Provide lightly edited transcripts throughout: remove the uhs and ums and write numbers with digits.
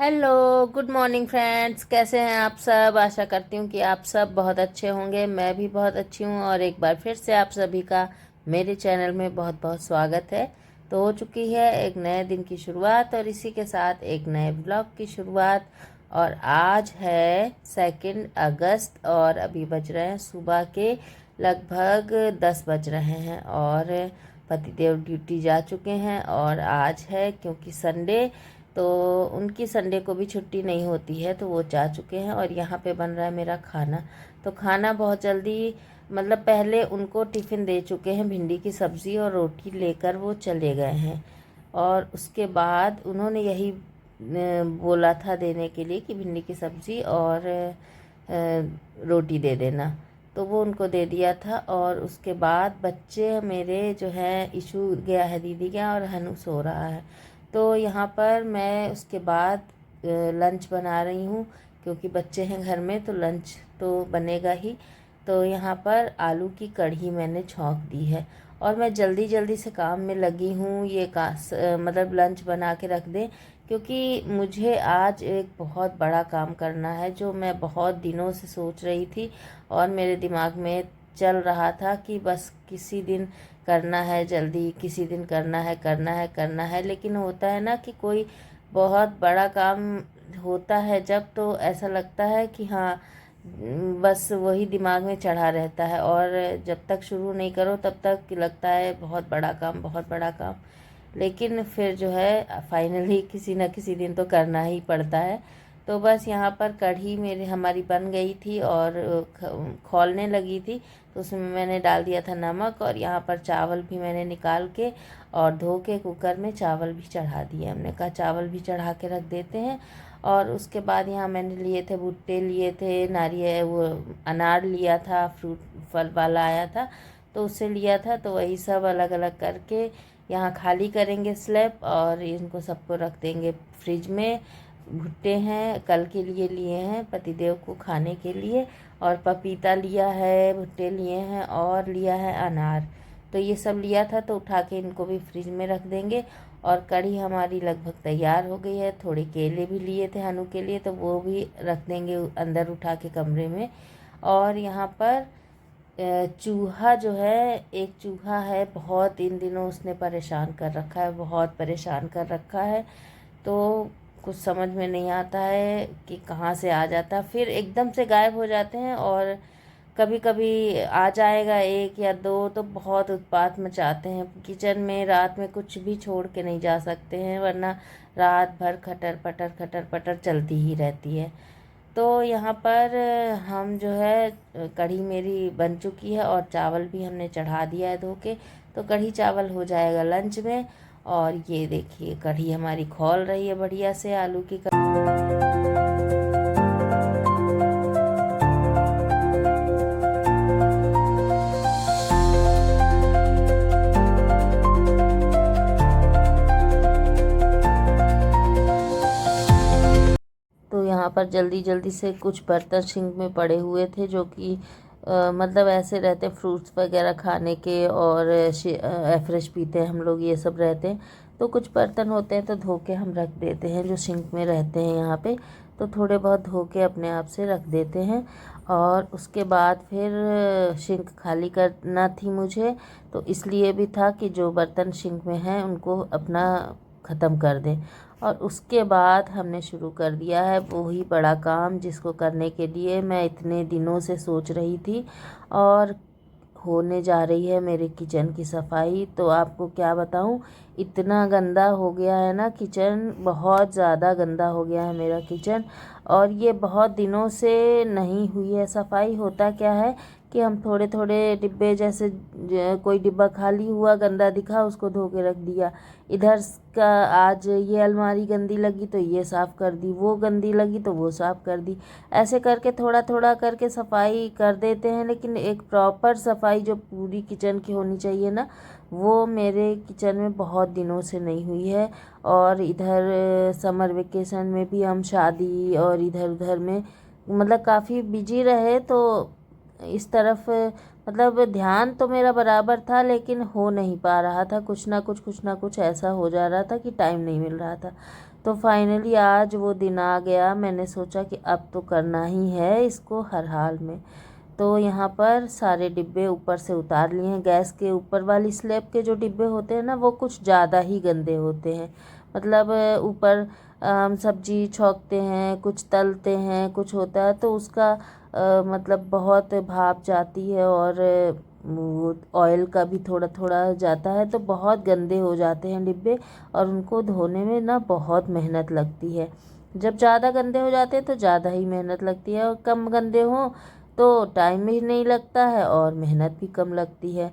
Hello, good morning friends. कैसे हैं आप सब? आशा करती हूँ कि आप सब बहुत अच्छे होंगे। मैं भी बहुत अच्छी हूँ और एक बार फिर से आप सभी का मेरे चैनल में बहुत बहुत स्वागत है। तो हो चुकी है एक नए दिन की शुरुआत और इसी के साथ एक नए ब्लॉग की शुरुआत। और आज है 2 अगस्त और अभी बज रहे हैं सुबह के लगभग 10 बज रहे हैं और पतिदेव ड्यूटी जा चुके हैं। और आज है क्योंकि संडे, तो उनकी संडे को भी छुट्टी नहीं होती है, तो वो जा चुके हैं। और यहाँ पे बन रहा है मेरा खाना। तो खाना बहुत जल्दी, मतलब पहले उनको टिफ़िन दे चुके हैं, भिंडी की सब्ज़ी और रोटी लेकर वो चले गए हैं। और उसके बाद उन्होंने यही बोला था देने के लिए कि भिंडी की सब्ज़ी और रोटी दे देना। तो वो उनको दे दिया था। और उसके बाद बच्चे मेरे जो हैं, इशू गया है दीदी के यहाँ और हनु सो रहा है। तो यहाँ पर मैं उसके बाद लंच बना रही हूँ, क्योंकि बच्चे हैं घर में तो लंच तो बनेगा ही। तो यहाँ पर आलू की कढ़ी मैंने छौंक दी है और मैं जल्दी जल्दी से काम में लगी हूँ। ये मतलब लंच बना के रख दें, क्योंकि मुझे आज एक बहुत बड़ा काम करना है जो मैं बहुत दिनों से सोच रही थी और मेरे दिमाग में चल रहा था कि बस किसी दिन करना है, जल्दी किसी दिन करना है। लेकिन होता है ना कि कोई बहुत बड़ा काम होता है जब, तो ऐसा लगता है कि हाँ, बस वही दिमाग में चढ़ा रहता है और जब तक शुरू नहीं करो तब तक लगता है बहुत बड़ा काम, बहुत बड़ा काम। लेकिन फिर जो है फाइनली किसी न किसी दिन तो करना ही पड़ता है। तो बस यहाँ पर कढ़ी मेरी हमारी बन गई थी और खौलने लगी थी, तो उसमें मैंने डाल दिया था नमक। और यहाँ पर चावल भी मैंने निकाल के और धो के कुकर में चावल भी चढ़ा दिए। हमने कहा चावल भी चढ़ा के रख देते हैं। और उसके बाद यहाँ मैंने लिए थे भुट्टे, लिए थे नारियल, वो अनार लिया था, फ्रूट फल वाला आया था तो उससे लिया था। तो वही सब अलग अलग करके यहाँ खाली करेंगे स्लैब और इनको सबको रख देंगे फ्रिज में। भुट्टे हैं कल के लिए लिए हैं पतिदेव को खाने के लिए, और पपीता लिया है, भुट्टे लिए हैं और लिया है अनार। तो ये सब लिया था तो उठा के इनको भी फ्रिज में रख देंगे। और कढ़ी हमारी लगभग तैयार हो गई है। थोड़े केले भी लिए थे हनु के लिए, तो वो भी रख देंगे अंदर उठा के कमरे में। और यहाँ पर चूहा जो है, एक चूहा है, बहुत इन दिनों उसने परेशान कर रखा है, बहुत परेशान कर रखा है। तो कुछ समझ में नहीं आता है कि कहाँ से आ जाता है, फिर एकदम से गायब हो जाते हैं। और कभी कभी आ जाएगा एक या दो तो बहुत उत्पात मचाते हैं किचन में। रात में कुछ भी छोड़ के नहीं जा सकते हैं, वरना रात भर खटर पटर चलती ही रहती है। तो यहाँ पर हम जो है कढ़ी मेरी बन चुकी है और चावल भी हमने चढ़ा दिया है धो के। तो कढ़ी चावल हो जाएगा लंच में। और ये देखिए कढ़ी हमारी खौल रही है बढ़िया से, आलू की तो यहाँ पर जल्दी जल्दी से कुछ बर्तन सिंक में पड़े हुए थे जो कि मतलब ऐसे रहते फ्रूट्स वगैरह खाने के, और एफ्रेश पीते हैं हम लोग, ये सब रहते हैं। तो कुछ बर्तन होते हैं तो धो के हम रख देते हैं जो सिंक में रहते हैं यहाँ पे। तो थोड़े बहुत धो के अपने आप से रख देते हैं। और उसके बाद फिर सिंक खाली करना थी मुझे, तो इसलिए भी था कि जो बर्तन सिंक में हैं उनको अपना ख़त्म कर दें। और उसके बाद हमने शुरू कर दिया है वही बड़ा काम जिसको करने के लिए मैं इतने दिनों से सोच रही थी। और होने जा रही है मेरे किचन की सफाई। तो आपको क्या बताऊं, इतना गंदा हो गया है ना किचन, बहुत ज़्यादा गंदा हो गया है मेरा किचन। और ये बहुत दिनों से नहीं हुई है सफाई। होता क्या है कि हम थोड़े थोड़े डिब्बे, जैसे कोई डिब्बा खाली हुआ गंदा दिखा उसको धो के रख दिया, इधर का आज ये अलमारी गंदी लगी तो ये साफ़ कर दी, वो गंदी लगी तो वो साफ़ कर दी। ऐसे करके थोड़ा थोड़ा करके सफाई कर देते हैं। लेकिन एक प्रॉपर सफाई जो पूरी किचन की होनी चाहिए ना, वो मेरे किचन में बहुत दिनों से नहीं हुई है। और इधर समर वेकेशन में भी हम शादी और इधर उधर में मतलब काफ़ी बिजी रहे, तो इस तरफ मतलब ध्यान तो मेरा बराबर था लेकिन हो नहीं पा रहा था, कुछ ना कुछ ऐसा हो जा रहा था कि टाइम नहीं मिल रहा था। तो फाइनली आज वो दिन आ गया। मैंने सोचा कि अब तो करना ही है इसको हर हाल में। तो यहाँ पर सारे डिब्बे ऊपर से उतार लिए हैं। गैस के ऊपर वाली स्लैब के जो डिब्बे होते हैं ना, वो कुछ ज़्यादा ही गंदे होते हैं। मतलब ऊपर हम सब्जी छौंकते हैं, कुछ तलते हैं, कुछ होता है तो उसका मतलब बहुत भाप जाती है और वो ऑयल का भी थोड़ा थोड़ा जाता है, तो बहुत गंदे हो जाते हैं डिब्बे और उनको धोने में ना बहुत मेहनत लगती है। जब ज़्यादा गंदे हो जाते हैं तो ज़्यादा ही मेहनत लगती है, और कम गंदे हों तो टाइम भी नहीं लगता है और मेहनत भी कम लगती है।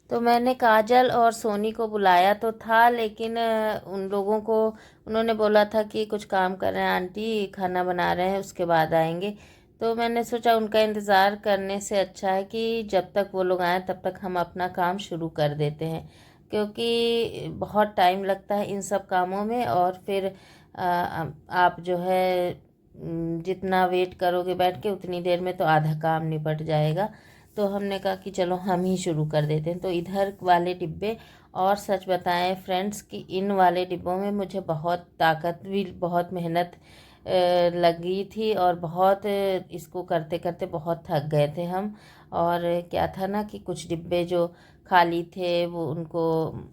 तो मैंने काजल और सोनी को बुलाया तो था, लेकिन उन लोगों को उन्होंने बोला था कि कुछ काम कर रहे हैं आंटी, खाना बना रहे हैं, उसके बाद आएंगे। तो मैंने सोचा उनका इंतज़ार करने से अच्छा है कि जब तक वो लोग आएँ तब तक हम अपना काम शुरू कर देते हैं, क्योंकि बहुत टाइम लगता है इन सब कामों में। और फिर आप जो है जितना वेट करोगे बैठ के उतनी देर में तो आधा काम निपट जाएगा। तो हमने कहा कि चलो हम ही शुरू कर देते हैं। तो इधर वाले डिब्बे, और सच बताएं फ्रेंड्स कि इन वाले डिब्बों में मुझे बहुत ताकत भी, बहुत मेहनत लगी थी, और बहुत इसको करते करते बहुत थक गए थे हम। और क्या था ना कि कुछ डिब्बे जो खाली थे वो उनको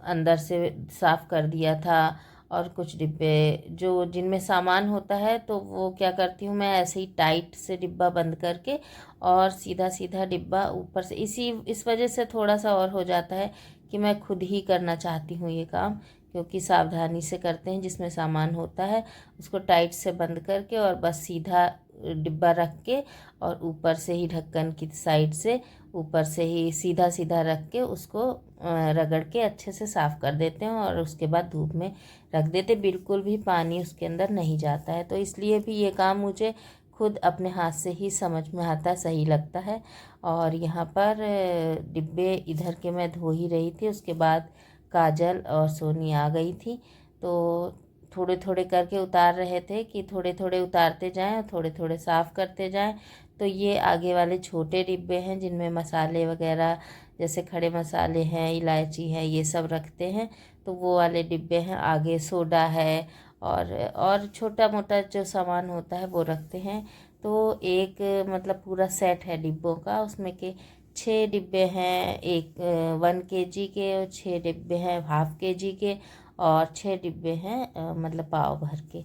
अंदर से साफ़ कर दिया था, और कुछ डिब्बे जो जिनमें सामान होता है तो वो क्या करती हूँ मैं, ऐसे ही टाइट से डिब्बा बंद करके और सीधा सीधा डिब्बा ऊपर से, इस वजह से थोड़ा सा और हो जाता है कि मैं खुद ही करना चाहती हूँ ये काम, क्योंकि सावधानी से करते हैं। जिसमें सामान होता है उसको टाइट से बंद करके और बस सीधा डिब्बा रख के, और ऊपर से ही ढक्कन की साइड से ऊपर से ही सीधा सीधा रख के उसको रगड़ के अच्छे से साफ़ कर देते हैं, और उसके बाद धूप में रख देते। बिल्कुल भी पानी उसके अंदर नहीं जाता है। तो इसलिए भी ये काम मुझे खुद अपने हाथ से ही समझ में आता, सही लगता है। और यहाँ पर डिब्बे इधर के मैं धो ही रही थी, उसके बाद काजल और सोनी आ गई थी। तो थोड़े थोड़े करके उतार रहे थे कि थोड़े थोड़े उतारते जाएं और थोड़े थोड़े साफ़ करते जाएं। तो ये आगे वाले छोटे डिब्बे हैं जिनमें मसाले वगैरह जैसे खड़े मसाले हैं, इलायची है, ये सब रखते हैं। तो वो वाले डिब्बे हैं। आगे सोडा है और छोटा मोटा जो सामान होता है वो रखते हैं। तो एक मतलब पूरा सेट है डिब्बों का, उसमें के 6 डिब्बे हैं, एक 1 kg के, और 6 डिब्बे हैं 1/2 kg के, और 6 डिब्बे हैं मतलब पाव भर के।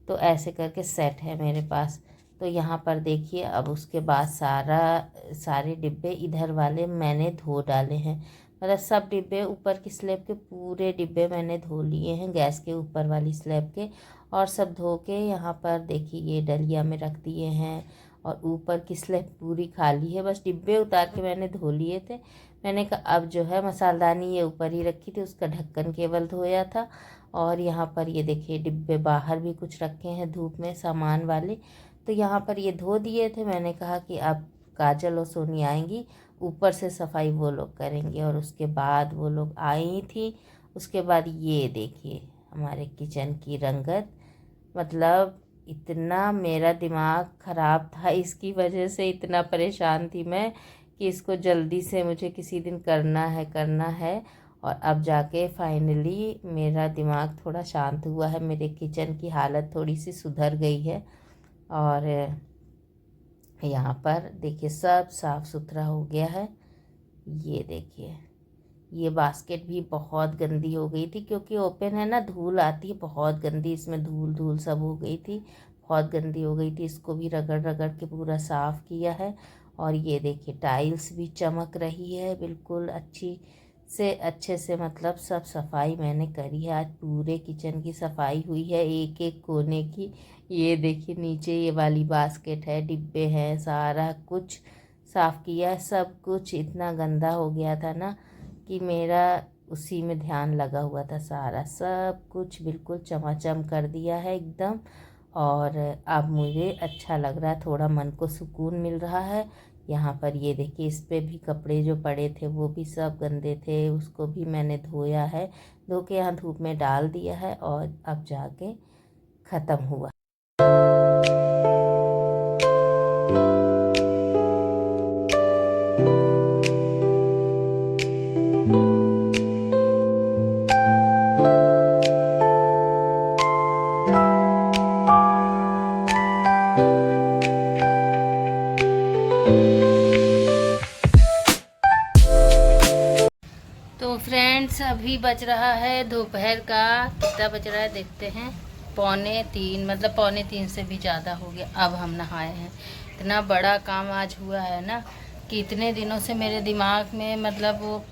तो ऐसे करके सेट है मेरे पास। तो यहाँ पर देखिए, अब उसके बाद सारे डिब्बे इधर वाले मैंने धो डाले हैं। मतलब सब डिब्बे, ऊपर की स्लैब के पूरे डिब्बे मैंने धो लिए हैं, गैस के ऊपर वाली स्लैब के। और सब धो के यहाँ पर देखिए ये डलिया में रख दिए हैं, और ऊपर की स्लैब पूरी खाली है, बस डिब्बे उतार के मैंने धो लिए थे। मैंने कहा अब जो है मसालदानी ये ऊपर ही रखी थी, उसका ढक्कन केवल धोया था। और यहाँ पर ये देखिए डिब्बे बाहर भी कुछ रखे हैं धूप में सामान वाले। तो यहाँ पर ये धो दिए थे। मैंने कहा कि अब काजल और सोनी आएंगी, ऊपर से सफाई वो लोग करेंगे। और उसके बाद वो लोग आई थी। उसके बाद ये देखिए हमारे किचन की रंगत, मतलब इतना मेरा दिमाग ख़राब था इसकी वजह से, इतना परेशान थी मैं कि इसको जल्दी से मुझे किसी दिन करना है। और अब जाके फाइनली मेरा दिमाग थोड़ा शांत हुआ है, मेरे किचन की हालत थोड़ी सी सुधर गई है। और यहाँ पर देखिए सब साफ़ सुथरा हो गया है। ये देखिए ये बास्केट भी बहुत गंदी हो गई थी, क्योंकि ओपन है ना, धूल आती है बहुत गंदी, इसमें धूल धूल सब हो गई थी, बहुत गंदी हो गई थी। इसको भी रगड़ रगड़ के पूरा साफ़ किया है। और ये देखिए टाइल्स भी चमक रही है बिल्कुल अच्छे से, मतलब सब सफाई मैंने करी है। आज पूरे किचन की सफाई हुई है, एक एक कोने की। ये देखिए नीचे ये वाली बास्केट है, डिब्बे हैं, सारा कुछ साफ़ किया है। सब कुछ इतना गंदा हो गया था ना कि मेरा उसी में ध्यान लगा हुआ था, सारा सब कुछ बिल्कुल चमाचम कर दिया है एकदम। और अब मुझे अच्छा लग रहा है, थोड़ा मन को सुकून मिल रहा है यहाँ पर ये देखिए, इस पे भी कपड़े जो पड़े थे वो भी सब गंदे थे, उसको भी मैंने धोया है, धो के यहाँ धूप में डाल दिया है और अब जाके ख़त्म हुआ। तो फ्रेंड्स, अभी बज रहा है दोपहर का, कितना बज रहा है देखते हैं, 2:45, मतलब 2:45 से भी ज़्यादा हो गया। अब हम नहाए हैं। इतना बड़ा काम आज हुआ है ना कि इतने दिनों से मेरे दिमाग में मतलब वो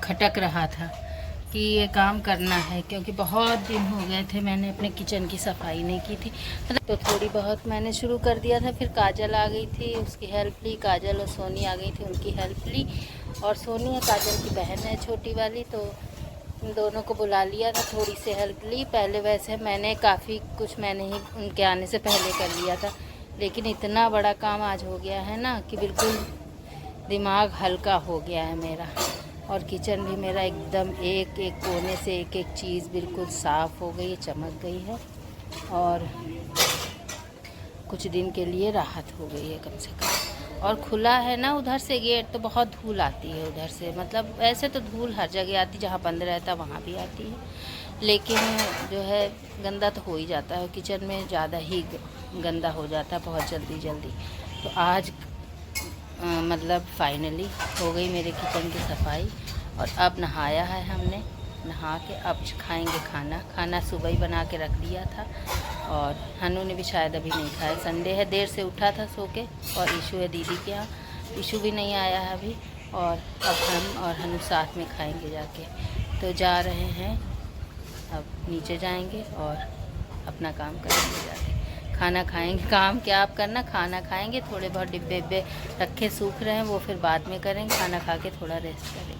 खटक रहा था कि ये काम करना है, क्योंकि बहुत दिन हो गए थे मैंने अपने किचन की सफाई नहीं की थी। तो थोड़ी बहुत मैंने शुरू कर दिया था, फिर काजल आ गई थी, उसकी हेल्प ली। काजल और सोनी आ गई थी, उनकी हेल्प ली। और सोनी है काजल की बहन है छोटी वाली, तो उन दोनों को बुला लिया था, थोड़ी सी हेल्प ली। पहले वैसे मैंने काफ़ी कुछ मैंने ही उनके आने से पहले कर लिया था, लेकिन इतना बड़ा काम आज हो गया है ना कि बिल्कुल दिमाग हल्का हो गया है मेरा। और किचन भी मेरा एकदम एक एक कोने से एक एक चीज़ बिल्कुल साफ़ हो गई है, चमक गई है, और कुछ दिन के लिए राहत हो गई है कम से कम। और खुला है ना उधर से गेट, तो बहुत धूल आती है उधर से, मतलब ऐसे तो धूल हर जगह आती, जहाँ बंद रहता वहाँ भी आती है, लेकिन जो है गंदा तो हो ही जाता है, किचन में ज़्यादा ही गंदा हो जाता है बहुत जल्दी जल्दी। तो आज मतलब फाइनली हो गई मेरे किचन की सफाई। और अब नहाया है हमने, नहा के अब खाएंगे खाना। खाना सुबह ही बना के रख दिया था, और हनु ने भी शायद अभी नहीं खाया, संडे है, देर से उठा था सो के। और ईशू है दीदी के यहाँ, ईशू भी नहीं आया है अभी। और अब हम और हनु साथ में खाएंगे जाके। तो जा रहे हैं, अब नीचे जाएंगे और अपना काम करेंगे जाके, खाना खाएंगे। काम क्या आप करना, खाना खाएंगे, थोड़े बहुत डिब्बे डिब्बे रखे सूख रहे हैं वो फिर बाद में करेंगे, खाना खा के थोड़ा रेस्ट करेंगे।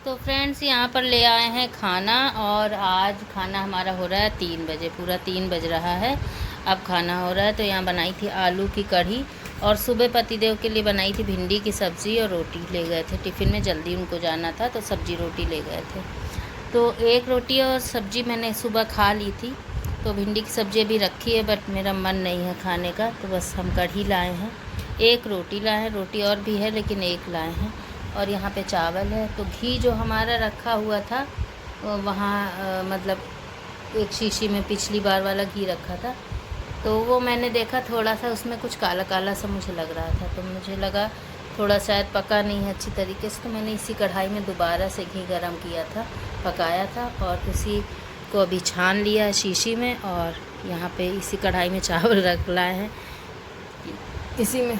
तो फ्रेंड्स, यहाँ पर ले आए हैं खाना, और आज खाना हमारा हो रहा है 3 बजे, पूरा 3 बज रहा है, अब खाना हो रहा है। तो यहाँ बनाई थी आलू की कढ़ी, और सुबह पतिदेव के लिए बनाई थी भिंडी की सब्ज़ी, और रोटी ले गए थे टिफ़िन में, जल्दी उनको जाना था तो सब्ज़ी रोटी ले गए थे। तो एक रोटी और सब्ज़ी मैंने सुबह खा ली थी, तो भिंडी की सब्ज़ी भी रखी है, बट मेरा मन नहीं है खाने का, तो बस हम कढ़ी लाए हैं। एक रोटी लाए हैं, रोटी और भी है लेकिन एक लाए हैं। और यहाँ पे चावल है। तो घी जो हमारा रखा हुआ था वहाँ मतलब एक शीशी में पिछली बार वाला घी रखा था, तो वो मैंने देखा थोड़ा सा उसमें कुछ काला काला सा मुझे लग रहा था, तो मुझे लगा थोड़ा शायद पका नहीं है अच्छी तरीके से, तो मैंने इसी कढ़ाई में दोबारा से घी गरम किया था, पकाया था, और उसी को अभी छान लिया है शीशी में। और यहाँ पे इसी कढ़ाई में चावल रख लाए हैं, इसी में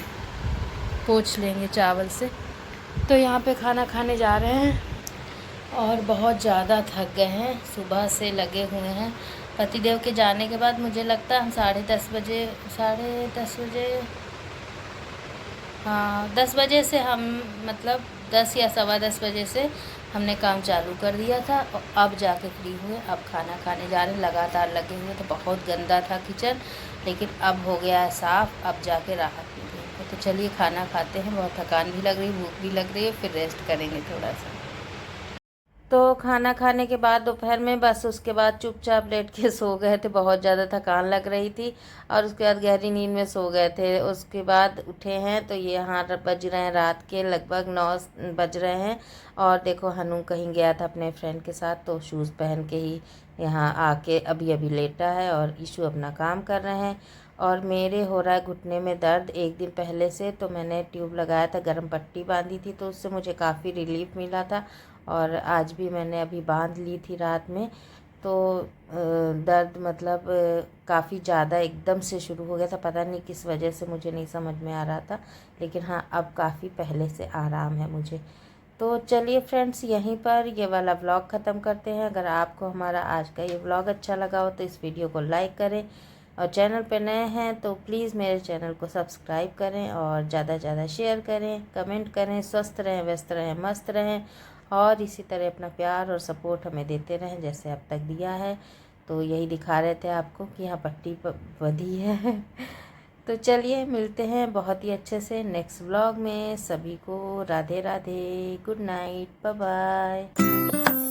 पोंछ लेंगे चावल से। तो यहाँ पे खाना खाने जा रहे हैं, और बहुत ज़्यादा थक गए हैं, सुबह से लगे हुए हैं। पतिदेव के जाने के बाद मुझे लगता है हम 10:30 बजे, 10:30 बजे, हाँ 10 बजे से हम, मतलब 10 या 10:15 बजे से हमने काम चालू कर दिया था, और अब जाके फ्री हुए, अब खाना खाने जा रहे हैं। लगातार लगे हुए थे, बहुत गंदा था किचन, लेकिन अब हो गया है साफ़, अब जाके राहत मिली है। तो चलिए खाना खाते हैं, बहुत थकान भी लग रही है, भूख भी लग रही है, फिर रेस्ट करेंगे थोड़ा सा। तो खाना खाने के बाद दोपहर में बस उसके बाद चुपचाप लेट के सो गए थे, बहुत ज़्यादा थकान लग रही थी, और उसके बाद गहरी नींद में सो गए थे। उसके बाद उठे हैं तो ये यहाँ बज रहे हैं रात के लगभग 9 बज रहे हैं। और देखो हनु कहीं गया था अपने फ्रेंड के साथ, तो शूज़ पहन के ही यहाँ आके अभी अभी लेटा है, और ईशू अपना काम कर रहे हैं। और मेरे हो रहा है घुटने में दर्द एक दिन पहले से, तो मैंने ट्यूब लगाया था, गर्म पट्टी बांधी थी, तो उससे मुझे काफ़ी रिलीफ मिला था। और आज भी मैंने अभी बांध ली थी रात में, तो दर्द मतलब काफ़ी ज़्यादा एकदम से शुरू हो गया था, पता नहीं किस वजह से, मुझे नहीं समझ में आ रहा था, लेकिन हाँ अब काफ़ी पहले से आराम है मुझे। तो चलिए फ्रेंड्स, यहीं पर ये वाला व्लॉग ख़त्म करते हैं। अगर आपको हमारा आज का ये व्लॉग अच्छा लगा हो तो इस वीडियो को लाइक करें, और चैनल पे नए हैं तो प्लीज़ मेरे चैनल को सब्सक्राइब करें, और ज़्यादा से ज़्यादा शेयर करें, कमेंट करें। स्वस्थ रहें, व्यस्त रहें, मस्त रहें, और इसी तरह अपना प्यार और सपोर्ट हमें देते रहें जैसे अब तक दिया है। तो यही दिखा रहे थे आपको कि यहाँ पट्टी बंधी है तो चलिए मिलते हैं बहुत ही अच्छे से नेक्स्ट व्लॉग में। सभी को Radhe Radhe, good night, bye bye.